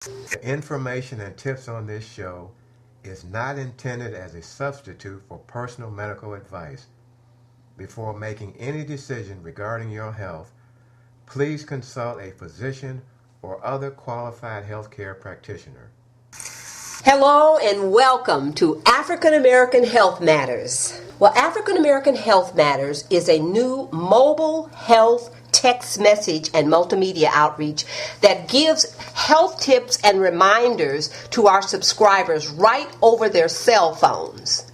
The information and tips on this show is not intended as a substitute for personal medical advice. Before making any decision regarding your health, please consult a physician or other qualified healthcare practitioner. Hello and welcome to African American Health Matters. Well, African American Health Matters is a new mobile health text message and multimedia outreach that gives health tips and reminders to our subscribers right over their cell phones.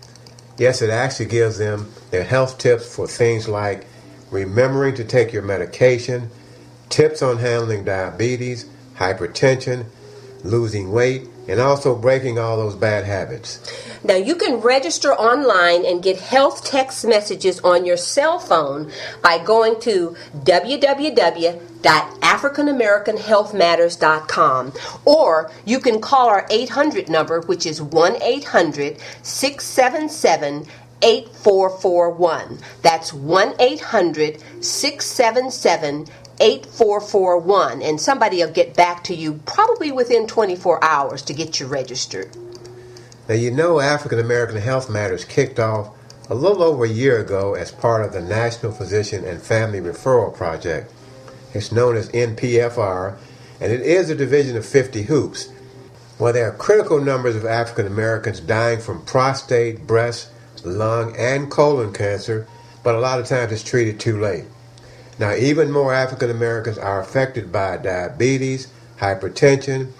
Yes, it actually gives them their health tips for things like remembering to take your medication, tips on handling diabetes, hypertension, losing weight, and also breaking all those bad habits. Now, you can register online and get health text messages on your cell phone by going to www.africanamericanhealthmatters.com, or you can call our 800 number, which is 1-800-677-8441. That's 1-800-677-8441, and somebody will get back to you probably within 24 hours to get you registered. Now, you know, African American Health Matters kicked off a little over a year ago as part of the National Physician and Family Referral Project. It's known as NPFR, and it is a division of 50 Hoops. Well, there are critical numbers of African Americans dying from prostate, breast, lung, and colon cancer, but a lot of times it's treated too late. Now, even more African Americans are affected by diabetes, hypertension,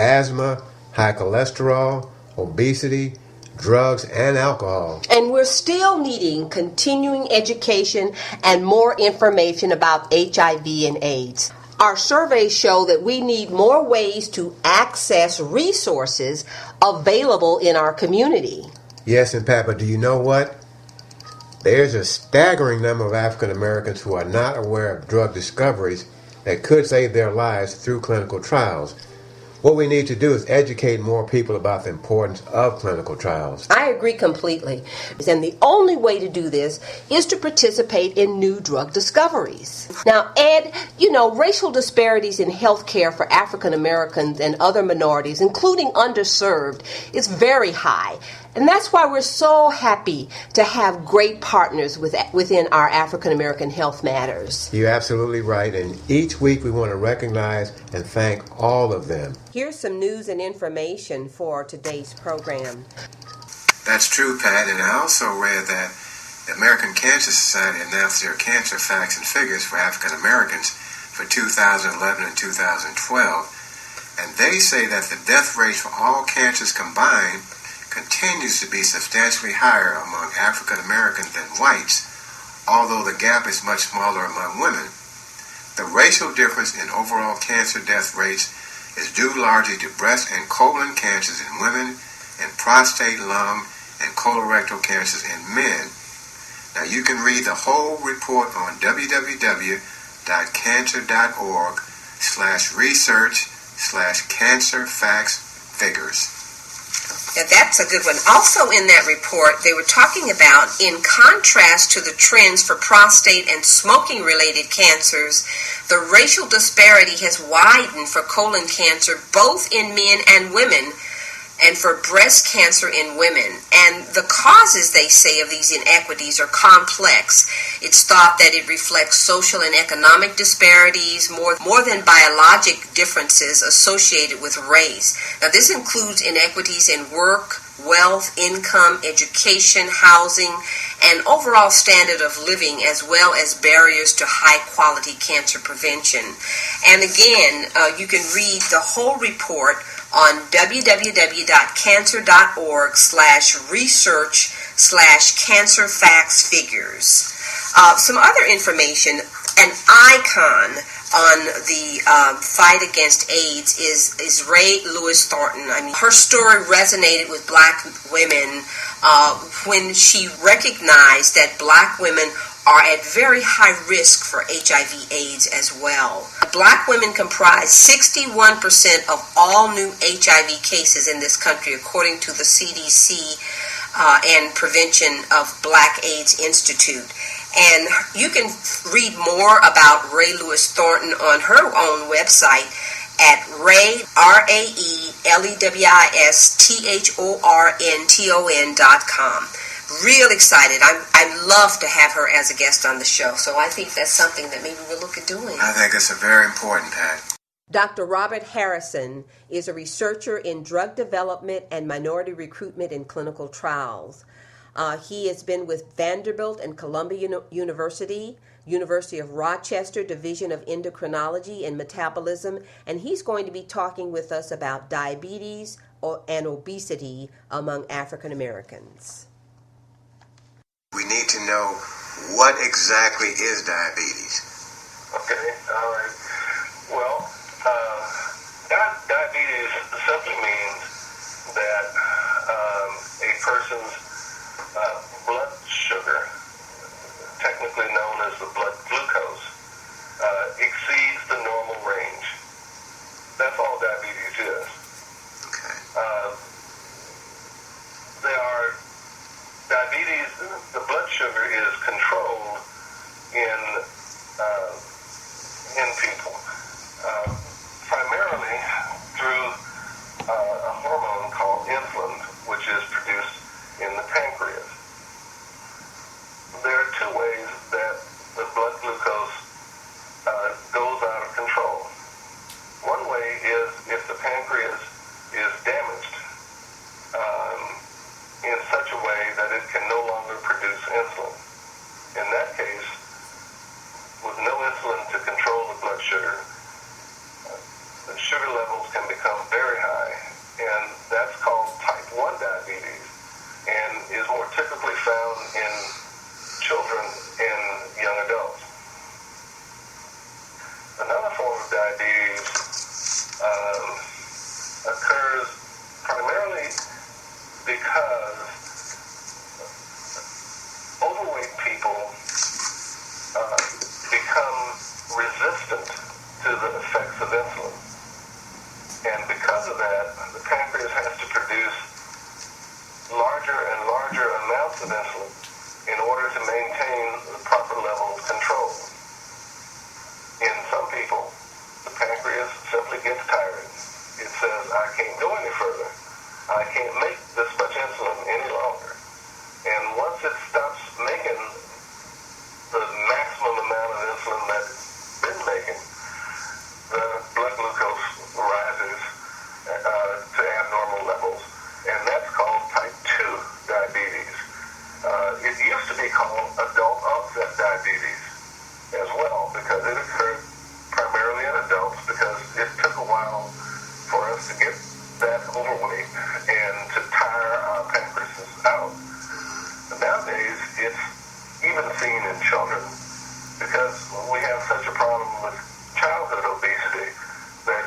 asthma, high cholesterol, obesity, drugs, and alcohol. And we're still needing continuing education and more information about HIV and AIDS. Our surveys show that we need more ways to access resources available in our community. Yes, and Papa, do you know what? There's a staggering number of African Americans who are not aware of drug discoveries that could save their lives through clinical trials. What we need to do is educate more people about the importance of clinical trials. I agree completely. And the only way to do this is to participate in new drug discoveries. Now, Ed, you know, racial disparities in healthcare for African Americans and other minorities, including underserved, is very high. And that's why we're so happy to have great partners within our African American Health Matters. You're absolutely right, and each week we want to recognize and thank all of them. Here's some news and information for today's program. That's true, Pat, and I also read that the American Cancer Society announced their cancer facts and figures for African Americans for 2011 and 2012, and they say that the death rate for all cancers combined continues to be substantially higher among African Americans than whites, although the gap is much smaller among women. The racial difference in overall cancer death rates is due largely to breast and colon cancers in women and prostate, lung, and colorectal cancers in men. Now, you can read the whole report on www.cancer.org/research/cancer-facts-figures. Yeah, that's a good one. Also in that report, they were talking about, in contrast to the trends for prostate and smoking-related cancers, the racial disparity has widened for colon cancer both in men and women, and for breast cancer in women. And the causes, they say, of these inequities are complex. It's thought that it reflects social and economic disparities more than biologic differences associated with race. Now, this includes inequities in work, wealth, income, education, housing, and overall standard of living, as well as barriers to high-quality cancer prevention. And again, you can read the whole report on www.cancer.org/research/cancer-facts-figures. Some other information, an icon on the fight against AIDS is Ray Lewis Thornton. I mean, her story resonated with black women when she recognized that black women are at very high risk for HIV/AIDS as well. Black women comprise 61% of all new HIV cases in this country, according to the CDC and Prevention of Black AIDS Institute. And you can read more about Ray Lewis Thornton on her own website at Ray, RAELEWISTHORNTON.com. Real excited. I'd love to have her as a guest on the show. So I think that's something that maybe we'll look at doing. I think it's very important, Pat. Dr. Robert Harrison is a researcher in drug development and minority recruitment in clinical trials. He has been with Vanderbilt and Columbia University, University of Rochester Division of Endocrinology and Metabolism, and he's going to be talking with us about diabetes and obesity among African Americans. We need to know what exactly is diabetes. Okay, all right. Well, diabetes simply means that a person's blood sugar, technically known as the blood glucose, exceeds the normal range. That's all diabetes is. Okay. Diabetes, the blood sugar is controlled in people, primarily through a hormone called insulin, which is produced in the pancreas. There are two ways that the blood glucose goes out of control. One way is if the pancreas is damaged in such a way that it can no longer produce insulin. In that case, with no insulin to control the blood sugar, the sugar levels can become very high, and that's called type 1 diabetes, and is more typically found in children and young adults. Another form of diabetes occurs primarily because overweight people become resistant to the effects of insulin. And because of that, the pancreas has to produce larger and larger amounts of insulin in order to maintain the proper level of control. In some people, the pancreas simply gets tired. It says, I can't go any further. I can't make this much insulin any longer. And once it stops making the maximum amount of insulin that it's been making, the blood glucose rises to abnormal levels. And that's called type 2 diabetes. It used to be called adult onset diabetes as well, because it occurred primarily in adults, because it took a while for us to get that overweight and to tire our pancreas out. Nowadays, it's even seen in children, because we have such a problem with childhood obesity that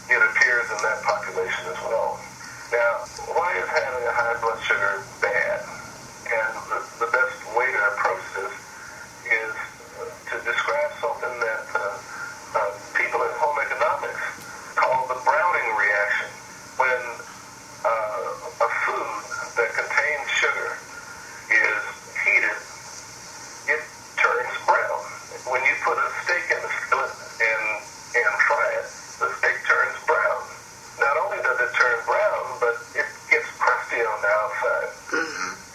it appears in that population as well. Now, why is having a high blood sugar bad? And the best way to approach this is to describe something that people in home economics call the browning reaction. When a food that contains sugar is heated, it turns brown. When you put a steak in the skillet and fry it, the steak turns brown. Not only does it turn brown, but it gets crusty on the outside.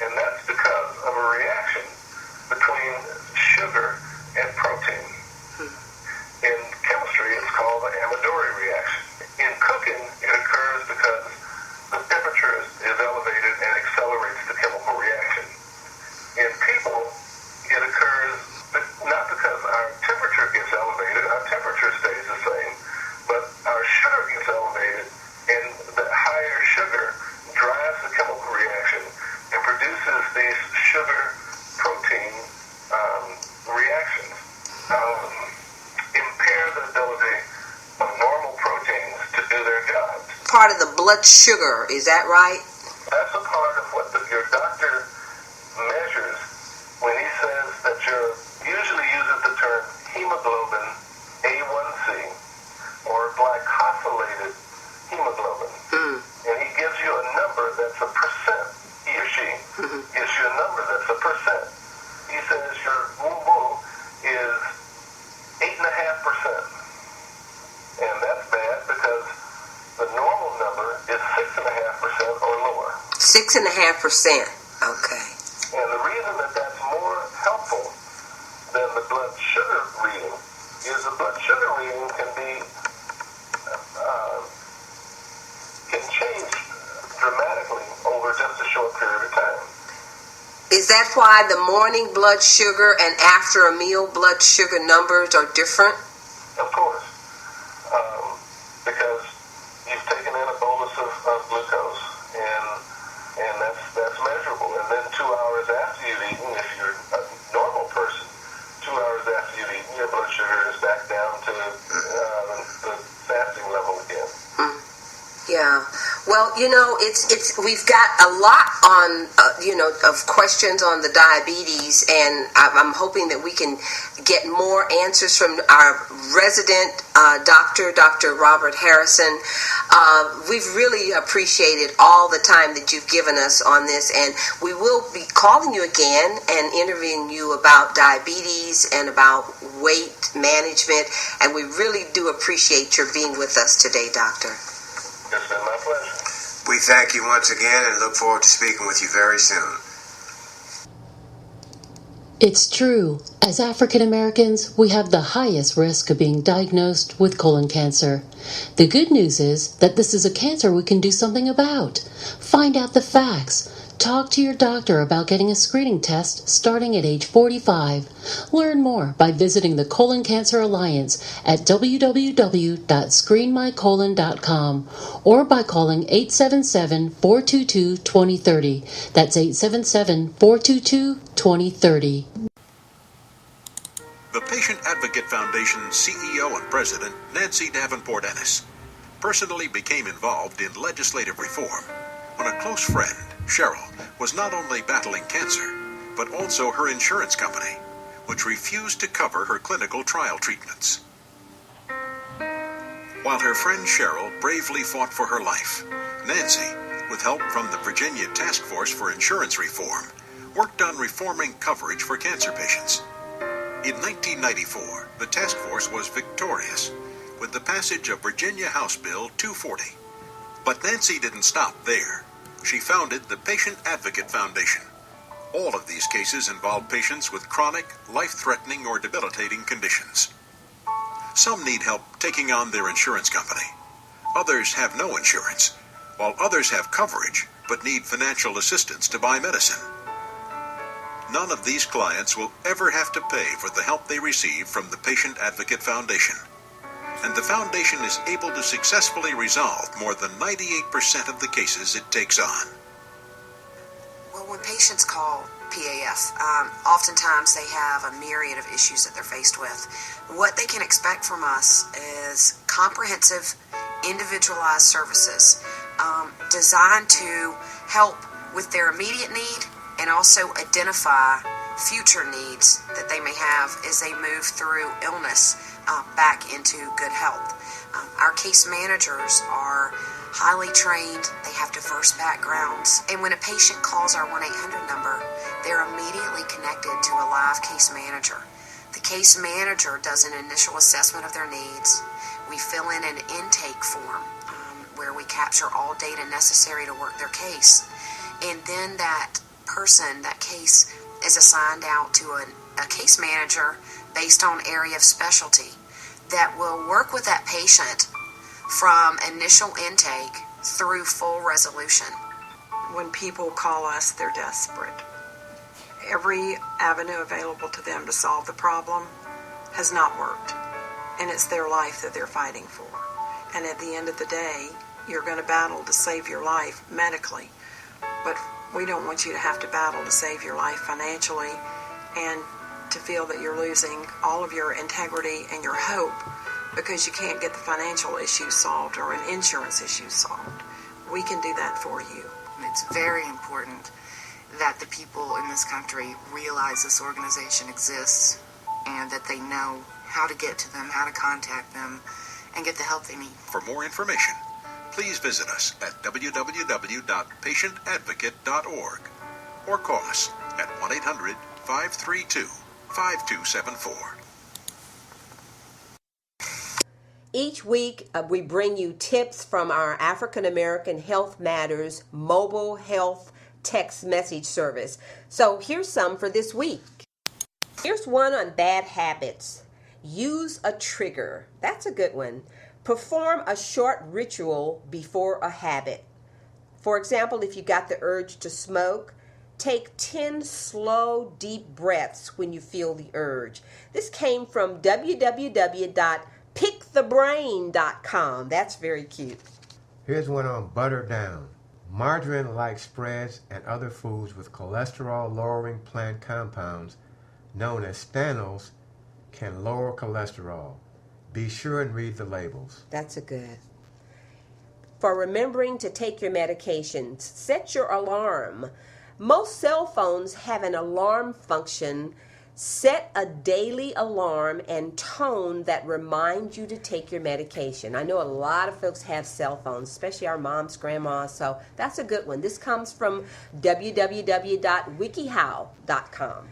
And that's because of a reaction between sugar and protein. In chemistry, it's called the Amadori reaction. In cooking, it occurs because the temperature is elevated and accelerates the chemical reaction. In people, it occurs not because our temperature gets elevated, our temperature stays the same, but our sugar gets elevated, and the higher sugar drives the chemical reaction and produces these sugar-protein reactions. Impair the ability of normal proteins to do their jobs. Part of the blood sugar, is that right? That's a part of what your doctor measures when he says that usually uses the term hemoglobin A1C or glycosylated hemoglobin. And he gives you a number that's a percent. He or she gives you a number that's a percent. He says your woo-woo is 8.5%. And that's bad because 6.5%. Okay. And the reason that that's more helpful than the blood sugar reading is the blood sugar reading can change dramatically over just a short period of time. Is that why the morning blood sugar and after a meal blood sugar numbers are different? Of course. Because you've taken in a bolus of glucose, and that's measurable. And then 2 hours after you've eaten, if you're a normal person, 2 hours after you've eaten, your blood sugar is back down to the fasting level again. Yeah. Well, it's we've got a lot on of questions on the diabetes, and I'm hoping that we can get more answers from our resident doctor, Dr. Robert Harrison. We've really appreciated all the time that you've given us on this, and we will be calling you again and interviewing you about diabetes and about weight management, and we really do appreciate your being with us today, Doctor. It's been my pleasure. We thank you once again and look forward to speaking with you very soon. It's true. As African Americans, we have the highest risk of being diagnosed with colon cancer. The good news is that this is a cancer we can do something about. Find out the facts. Talk to your doctor about getting a screening test starting at age 45. Learn more by visiting the Colon Cancer Alliance at www.screenmycolon.com or by calling 877-422-2030. That's 877-422-2030. The Patient Advocate Foundation's CEO and President, Nancy Davenport Ennis, personally became involved in legislative reform when a close friend, Cheryl, was not only battling cancer, but also her insurance company, which refused to cover her clinical trial treatments. While her friend Cheryl bravely fought for her life, Nancy, with help from the Virginia Task Force for Insurance Reform, worked on reforming coverage for cancer patients. In 1994, the task force was victorious with the passage of Virginia House Bill 240. But Nancy didn't stop there. She founded the Patient Advocate Foundation. All of these cases involve patients with chronic, life-threatening, or debilitating conditions. Some need help taking on their insurance company. Others have no insurance, while others have coverage but need financial assistance to buy medicine. None of these clients will ever have to pay for the help they receive from the Patient Advocate Foundation. And the foundation is able to successfully resolve more than 98% of the cases it takes on. Well, when patients call PAF, oftentimes they have a myriad of issues that they're faced with. What they can expect from us is comprehensive, individualized services designed to help with their immediate need and also identify future needs that they may have as they move through illness back into good health. Our case managers are highly trained, they have diverse backgrounds, and when a patient calls our 1-800 number, they're immediately connected to a live case manager. The case manager does an initial assessment of their needs. We fill in an intake form where we capture all data necessary to work their case, and then that person, that case, is assigned out to a case manager based on area of specialty that will work with that patient from initial intake through full resolution. When people call us, they're desperate. Every avenue available to them to solve the problem has not worked, and it's their life that they're fighting for. And at the end of the day, you're going to battle to save your life medically, but we don't want you to have to battle to save your life financially and to feel that you're losing all of your integrity and your hope because you can't get the financial issues solved or an insurance issue solved. We can do that for you. It's very important that the people in this country realize this organization exists and that they know how to get to them, how to contact them, and get the help they need. For more information, please visit us at www.patientadvocate.org or call us at 1-800-532-5274. Each week, we bring you tips from our African American Health Matters mobile health text message service. So here's some for this week. Here's one on bad habits. Use a trigger. That's a good one. Perform a short ritual before a habit. For example, if you got the urge to smoke, take 10 slow, deep breaths when you feel the urge. This came from www.pickthebrain.com. That's very cute. Here's one on butter down. Margarine-like spreads and other foods with cholesterol-lowering plant compounds known as stanols can lower cholesterol. Be sure and read the labels. That's a good. For remembering to take your medications, set your alarm. Most cell phones have an alarm function. Set a daily alarm and tone that reminds you to take your medication. I know a lot of folks have cell phones, especially our moms, grandmas, so that's a good one. This comes from www.wikihow.com.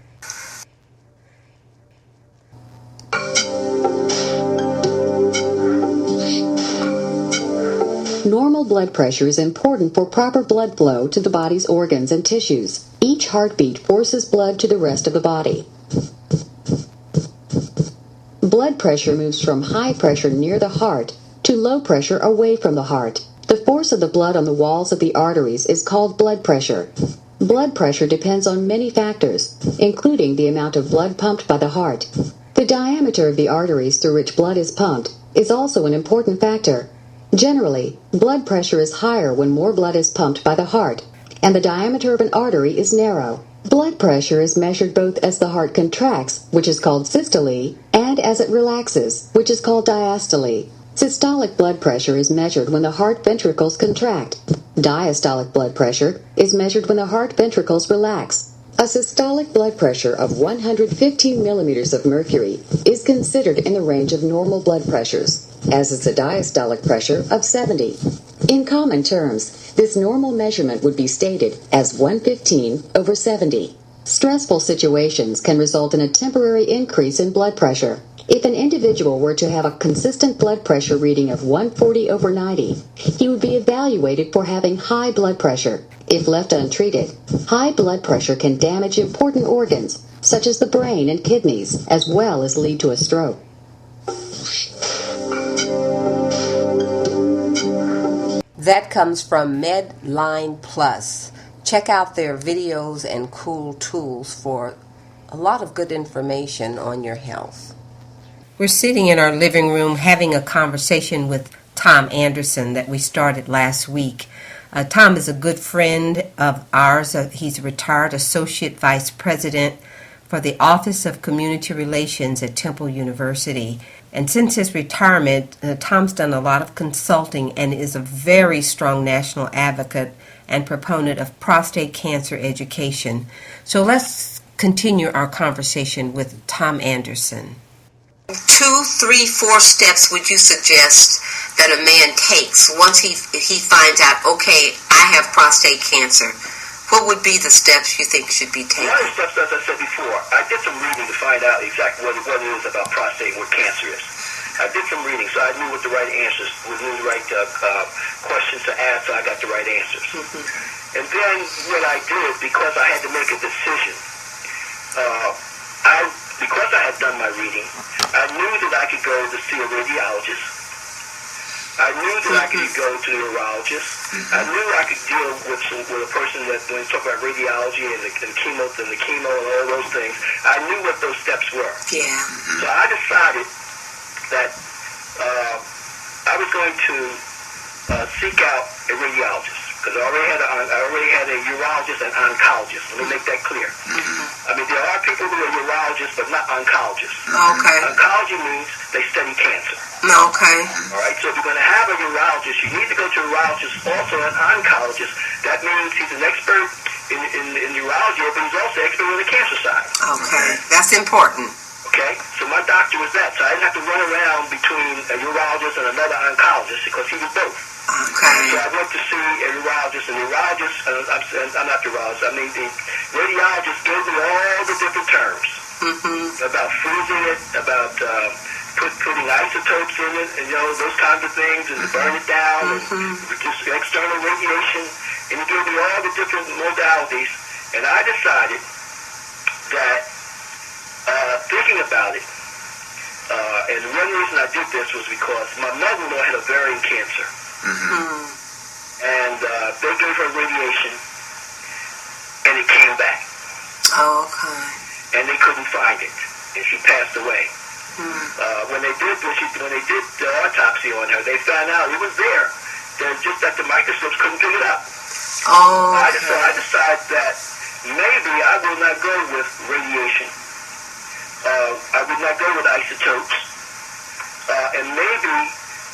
Normal blood pressure is important for proper blood flow to the body's organs and tissues. Each heartbeat forces blood to the rest of the body. Blood pressure moves from high pressure near the heart to low pressure away from the heart. The force of the blood on the walls of the arteries is called blood pressure. Blood pressure depends on many factors, including the amount of blood pumped by the heart. The diameter of the arteries through which blood is pumped is also an important factor. Generally, blood pressure is higher when more blood is pumped by the heart, and the diameter of an artery is narrow. Blood pressure is measured both as the heart contracts, which is called systole, and as it relaxes, which is called diastole. Systolic blood pressure is measured when the heart ventricles contract. Diastolic blood pressure is measured when the heart ventricles relax. A systolic blood pressure of 115 millimeters of mercury is considered in the range of normal blood pressures, as is a diastolic pressure of 70. In common terms, this normal measurement would be stated as 115/70. Stressful situations can result in a temporary increase in blood pressure. If an individual were to have a consistent blood pressure reading of 140/90, he would be evaluated for having high blood pressure. If left untreated, high blood pressure can damage important organs, such as the brain and kidneys, as well as lead to a stroke. That comes from Medline Plus. Check out their videos and cool tools for a lot of good information on your health. We're sitting in our living room having a conversation with Tom Anderson that we started last week. Tom is a good friend of ours. He's a retired associate vice president for the Office of Community Relations at Temple University. And since his retirement, Tom's done a lot of consulting and is a very strong national advocate and proponent of prostate cancer education. So let's continue our conversation with Tom Anderson. 2, 3, 4 steps would you suggest that a man takes once he finds out, okay, I have prostate cancer? What would be the steps you think should be taken? One of the steps, as I said before, I did some reading to find out exactly what it is about prostate and what cancer is. I did some reading, so I knew what the right answers, knew the right questions to ask, so I got the right answers. Mm-hmm. And then what I did, because I had to make a decision, because I had done my reading, I knew that I could go to see a radiologist. I knew that I could go to a neurologist. I knew I could deal with a person that, when you talk about radiology and the chemo and all those things, I knew what those steps were. Yeah. So I decided that I was going to seek out a radiologist. Because I already had a urologist and oncologist. Let me make that clear. Mm-hmm. I mean, there are people who are urologists, but not oncologists. Okay. Oncology means they study cancer. Okay. All right. So if you're going to have a urologist, you need to go to a urologist, also an oncologist. That means he's an expert in urology, but he's also an expert on the cancer side. Okay. That's important. Okay, so my doctor was that, so I didn't have to run around between a urologist and another oncologist because he was both. Okay. So I went to see a urologist, and the urologist, I'm not the urologist, I mean the radiologist gave me all the different terms about freezing it, about putting isotopes in it, and those kinds of things, and to burn it down, and just external radiation, and he gave me all the different modalities, and I decided that, thinking about it, and one reason I did this was because my mother-in-law had ovarian cancer, and they gave her radiation, and it came back. Oh, okay. And they couldn't find it, and she passed away. When they did the autopsy on her, they found out it was there. Just that the microscopes couldn't pick it up. Oh, okay. So I decided that maybe I will not go with radiation. I would not go with isotopes. And maybe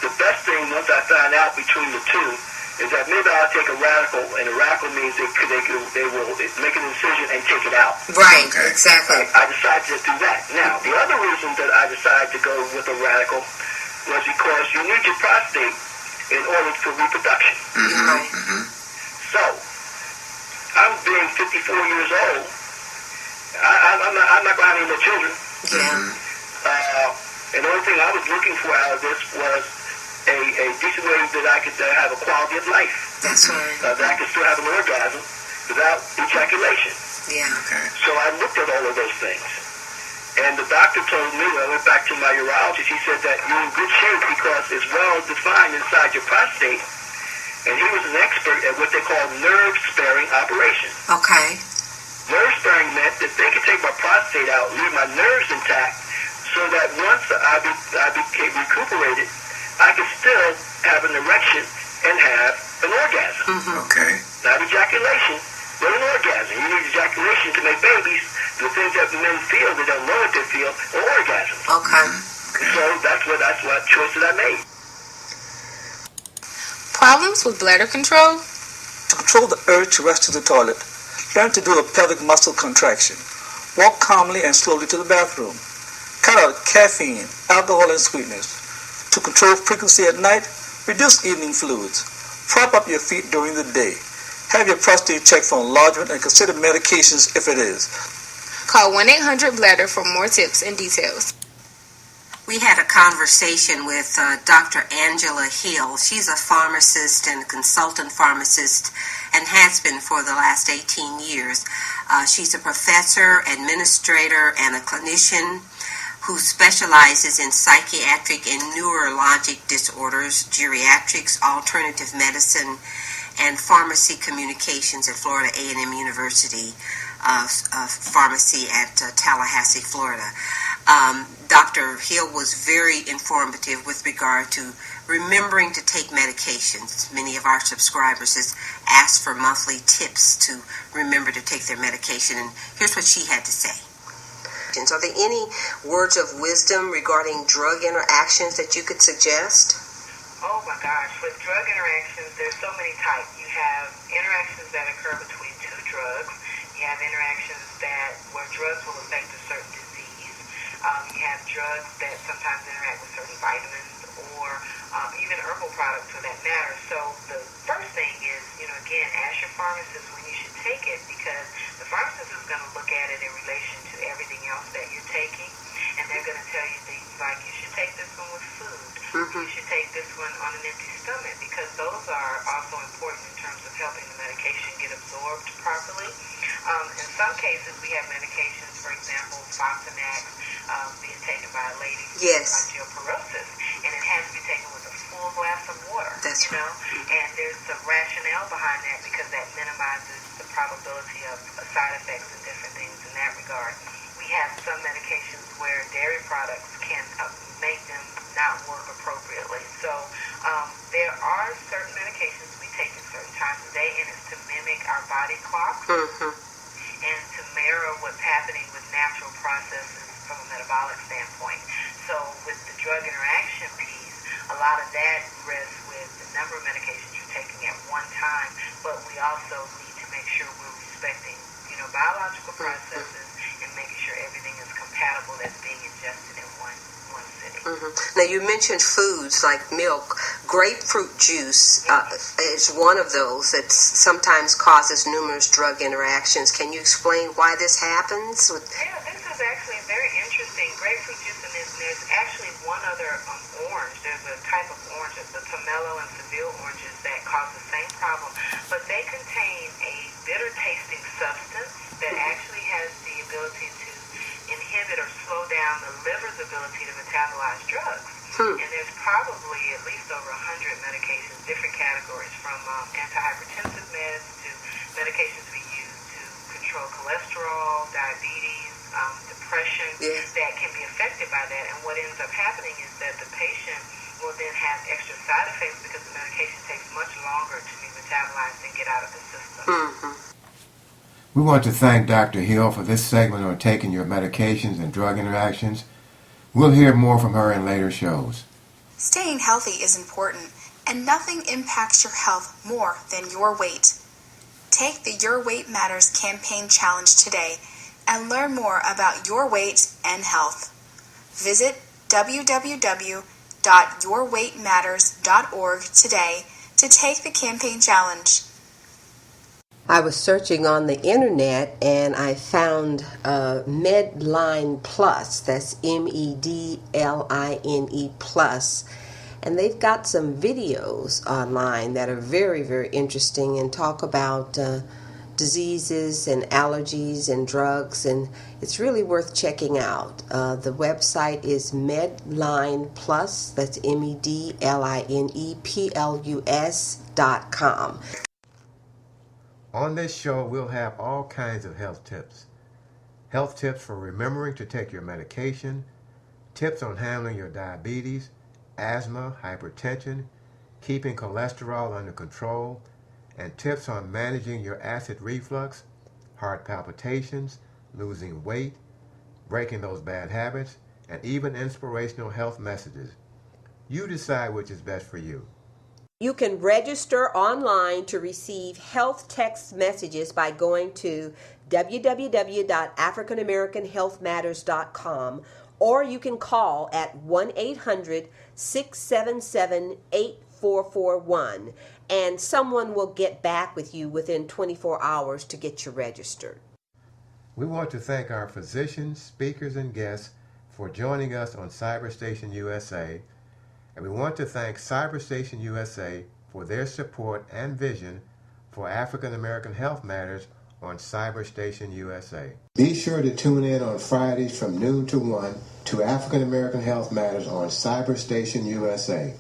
the best thing, once I find out between the two, is that maybe I'll take a radical, and a radical means they will make an incision and take it out. Right, exactly. I decided to do that. Now, the other reason that I decided to go with a radical was because you need your prostate in order for reproduction. So, I'm being 54 years old. I'm not going to have any more children. And the only thing I was looking for out of this was a decent way that I could have a quality of life. That's right. That I could still have an orgasm without ejaculation. So I looked at all of those things. And the doctor told me, when I went back to my urologist, he said that you're in good shape because it's well defined inside your prostate. And he was an expert at what they call nerve-sparing operation. Okay. Nerve-sparing meant that they could take my prostate out, leave my nerves intact, so that once I became recuperated, I could still have an erection and have an orgasm. Not ejaculation, but an orgasm. You need ejaculation to make babies. The things that men feel, they don't know what they feel, are orgasms. So that's what choice that I made. Problems with bladder control? To control the urge to rush to the toilet, learn to do a pelvic muscle contraction. Walk calmly and slowly to the bathroom. Cut out caffeine, alcohol, and sweeteners. To control frequency at night, reduce evening fluids. Prop up your feet during the day. Have your prostate checked for enlargement and consider medications if it is. Call 1-800-BLADDER for more tips and details. We had a conversation with Dr. Angela Hill. She's a pharmacist and a consultant pharmacist and has been for the last 18 years. She's a professor, administrator, and a clinician who specializes in psychiatric and neurologic disorders, geriatrics, alternative medicine, and pharmacy communications at Florida A&M University, pharmacy at Tallahassee, Florida. Dr. Hill was very informative with regard to remembering to take medications. Many of our subscribers has asked for monthly tips to remember to take their medication, and here's what she had to say. Are there any words of wisdom regarding drug interactions that you could suggest? Oh my gosh, with drug interactions, there's so many types. You have interactions that occur between two drugs. You have interactions where drugs will affect a certain disease. You have drugs that sometimes interact with certain vitamins or even herbal products for that matter. So the first thing is, again, ask your pharmacist when you should take it, because the pharmacist is going to look at it in relation to everything else that you're taking, and they're going to tell you things like, you should take this one with food. You should take this one on an empty stomach, because those are also important in terms of helping the medication get absorbed properly. In some cases, we have medications, for example, Fosamax being taken by a lady who has osteoporosis, and it has to be taken with a full glass of water. That's right. And there's some rationale behind that, because that minimizes the probability of side effects and different things in that regard. We have some medications where dairy products can make them not work appropriately. So there are certain medications we take at certain times of day, and it's to mimic our body clock and to mirror what's happening with natural processes from a metabolic standpoint. So with the drug interaction piece, a lot of that rests with the number of medications you're taking at one time, but we also need to make sure we're respecting, biological processes and making sure everything is compatible that's being ingested in one sitting. Now, you mentioned foods like milk. Grapefruit juice is one of those that sometimes causes numerous drug interactions. Can you explain why this happens? Yeah, this is actually very interesting. Grapefruit juice and there's actually one other orange. There's a type of orange, the pomelo and Seville oranges, that cause the same problem, but they contain a bitter-tasting substance that actually has the ability to inhibit or slow down the liver's ability to metabolize drugs. And there's probably at least over 100 medications, different categories, from antihypertensive meds to medications we use to control cholesterol, diabetes, depression, that can be affected by that. And what ends up happening is that the patient will then have extra side effects because the medication takes much longer to be metabolized and get out of the system. We want to thank Dr. Hill for this segment on taking your medications and drug interactions. We'll hear more from her in later shows. Staying healthy is important, and nothing impacts your health more than your weight. Take the Your Weight Matters campaign challenge today and learn more about your weight and health. Visit www.yourweightmatters.org today to take the campaign challenge. I was searching on the internet and I found Medline Plus, that's MEDLINE Plus, and they've got some videos online that are very, very interesting and talk about diseases and allergies and drugs, and it's really worth checking out. The website is Medline Plus, that's MEDLINEPLUS.com. On this show, we'll have all kinds of health tips. Health tips for remembering to take your medication, tips on handling your diabetes, asthma, hypertension, keeping cholesterol under control, and tips on managing your acid reflux, heart palpitations, losing weight, breaking those bad habits, and even inspirational health messages. You decide which is best for you. You can register online to receive health text messages by going to www.africanamericanhealthmatters.com, or you can call at 1-800-677-8441, and someone will get back with you within 24 hours to get you registered. We want to thank our physicians, speakers, and guests for joining us on Cyberstation USA, and we want to thank Cyberstation USA for their support and vision for African American Health Matters on Cyberstation USA. Be sure to tune in on Fridays from noon to 1 to African American Health Matters on Cyberstation USA.